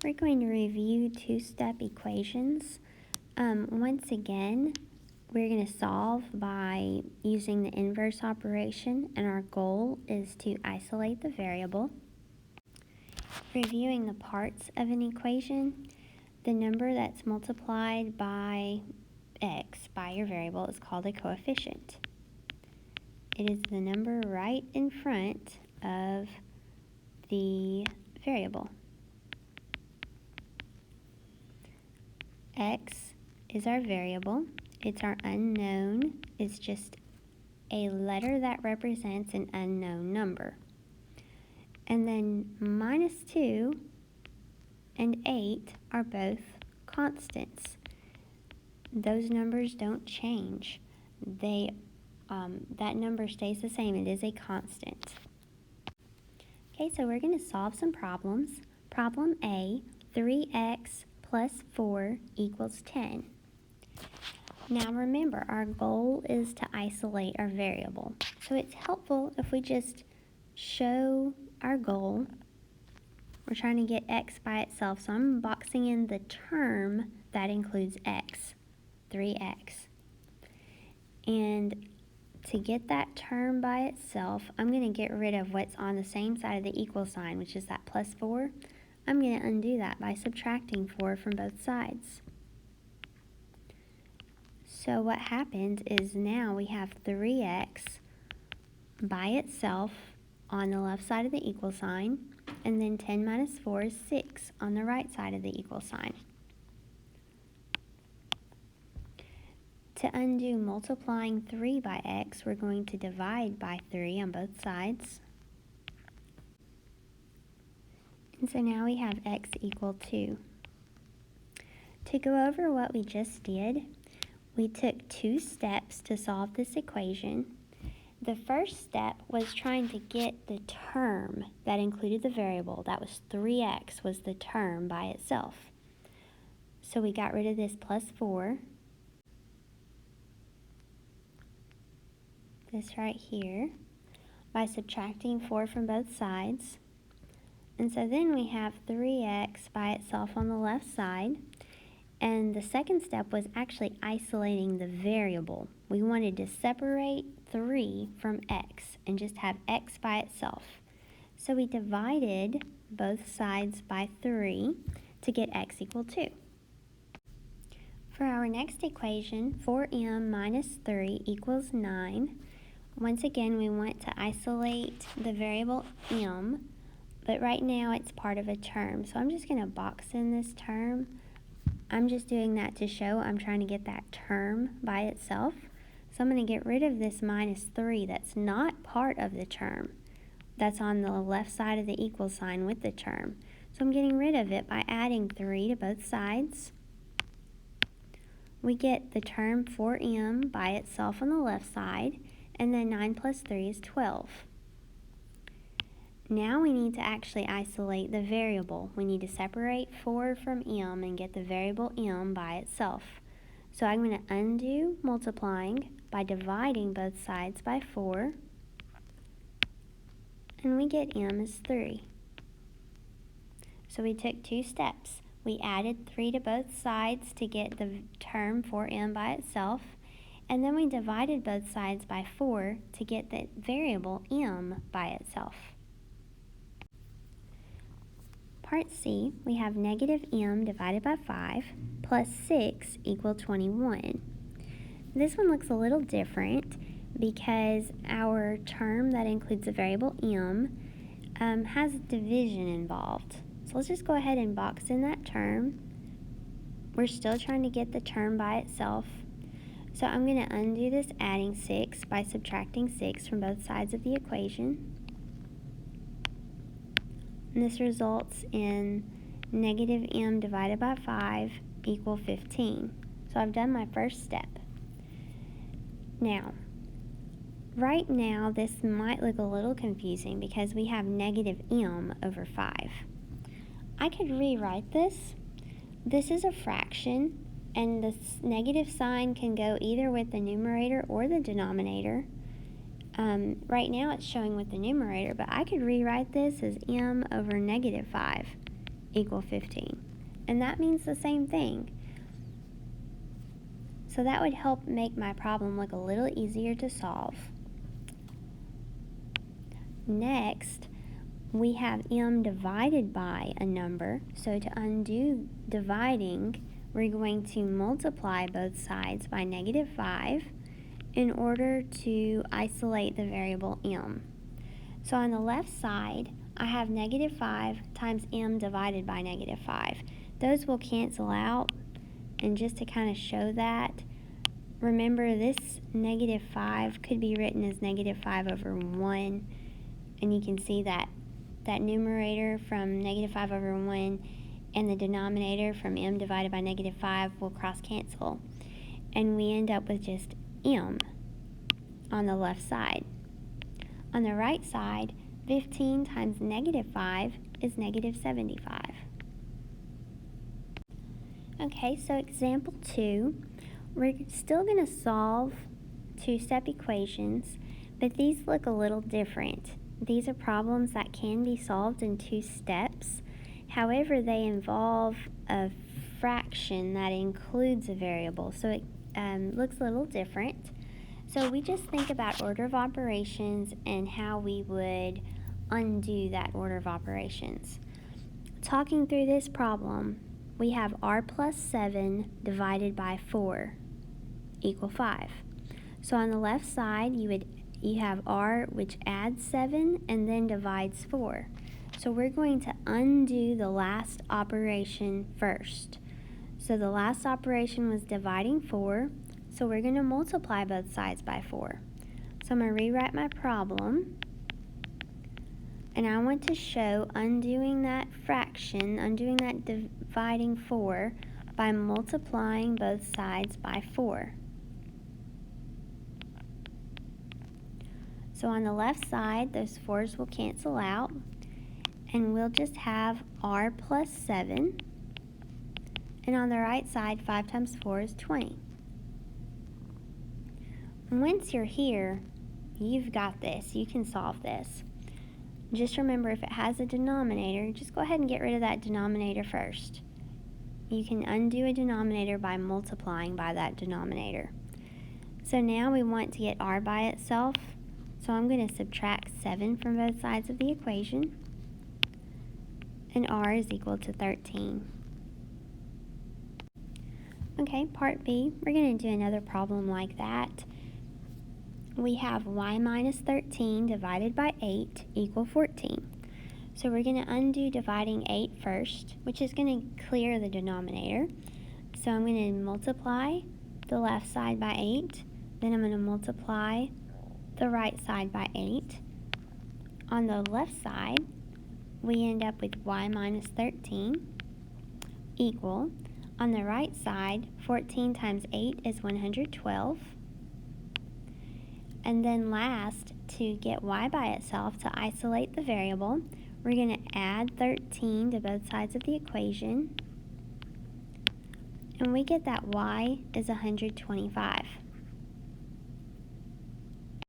We're going to review two-step equations. Once again, we're going to solve by using the inverse operation, and our goal is to isolate the variable. Reviewing the parts of an equation, the number that's multiplied by x, by your variable, is called a coefficient. It is the number right in front of the variable. X is our variable. It's our unknown. It's just a letter that represents an unknown number. And then -2 and 8 are both constants. Those numbers don't change. That number stays the same. It is a constant. Okay, so we're going to solve some problems. Problem A, 3x plus 4 equals 10. Now remember, our goal is to isolate our variable. So it's helpful if we just show our goal. We're trying to get x by itself, so I'm boxing in the term that includes x, 3x. And to get that term by itself, I'm going to get rid of what's on the same side of the equal sign, which is that plus 4. I'm going to undo that by subtracting 4 from both sides. So what happens is now we have 3x by itself on the left side of the equal sign, and then 10 minus 4 is 6 on the right side of the equal sign. To undo multiplying 3 by x, we're going to divide by 3 on both sides. And so now we have x equal 2. To go over what we just did, we took 2 steps to solve this equation. The first step was trying to get the term that included the variable. That was 3x was the term by itself. So we got rid of this plus 4. This right here, by subtracting 4 from both sides. And so then we have 3x by itself on the left side. And the second step was actually isolating the variable. We wanted to separate 3 from x and just have x by itself. So we divided both sides by 3 to get x equal 2. For our next equation, 4m minus 3 equals 9. Once again, we want to isolate the variable m, but right now it's part of a term. So I'm just going to box in this term. I'm just doing that to show I'm trying to get that term by itself. So I'm going to get rid of this minus 3 that's not part of the term. That's on the left side of the equal sign with the term. So I'm getting rid of it by adding 3 to both sides. We get the term 4m by itself on the left side, and then 9 plus 3 is 12. Now we need to actually isolate the variable. We need to separate 4 from m and get the variable m by itself. So I'm going to undo multiplying by dividing both sides by 4, and we get m is 3. So we took 2 steps. We added 3 to both sides to get the term 4m by itself, and then we divided both sides by 4 to get the variable m by itself. Part C, we have negative m divided by 5 plus 6 equal 21. This one looks a little different because our term that includes the variable m has division involved. So let's just go ahead and box in that term. We're still trying to get the term by itself. So I'm going to undo this adding 6 by subtracting 6 from both sides of the equation. And this results in negative m divided by 5 equal 15. So I've done my first step. Now, right now this might look a little confusing because we have negative m over 5. I could rewrite this. This is a fraction, and the negative sign can go either with the numerator or the denominator. Right now it's showing with the numerator, but I could rewrite this as m over negative 5 equal 15. And that means the same thing. So that would help make my problem look a little easier to solve. Next, we have m divided by a number. So to undo dividing, we're going to multiply both sides by -5 in order to isolate the variable m. So on the left side, I have -5 times m divided by -5. Those will cancel out, and just to kind of show that, remember this -5 could be written as -5 over 1, and you can see that numerator from -5 over 1 and the denominator from m divided by -5 will cross cancel, and we end up with just m on the left side. On the right side, 15 times -5 is -75. Okay, so example 2, we're still going to solve two-step equations, but these look a little different. These are problems that can be solved in 2 steps. However, they involve a fraction that includes a variable, so it looks a little different. So we just think about order of operations and how we would undo that order of operations. Talking through this problem, we have r plus 7 divided by 4 equal 5. So on the left side, you have r, which adds 7 and then divides 4. So we're going to undo the last operation first. So the last operation was dividing 4, so we're going to multiply both sides by 4. So I'm going to rewrite my problem, and I want to show undoing that fraction, undoing that dividing 4 by multiplying both sides by 4. So on the left side, those 4's will cancel out, and we'll just have r plus 7. And on the right side, 5 times 4 is 20. Once you're here, you've got this. You can solve this. Just remember, if it has a denominator, just go ahead and get rid of that denominator first. You can undo a denominator by multiplying by that denominator. So now we want to get r by itself. So I'm going to subtract 7 from both sides of the equation, and r is equal to 13. Okay, part B, we're going to do another problem like that. We have y minus 13 divided by 8 equal 14. So we're going to undo dividing 8 first, which is going to clear the denominator. So I'm going to multiply the left side by 8, then I'm going to multiply the right side by 8. On the left side, we end up with y minus 13 equal, on the right side, 14 times 8 is 112. And then last, to get y by itself, to isolate the variable, we're going to add 13 to both sides of the equation, and we get that y is 125.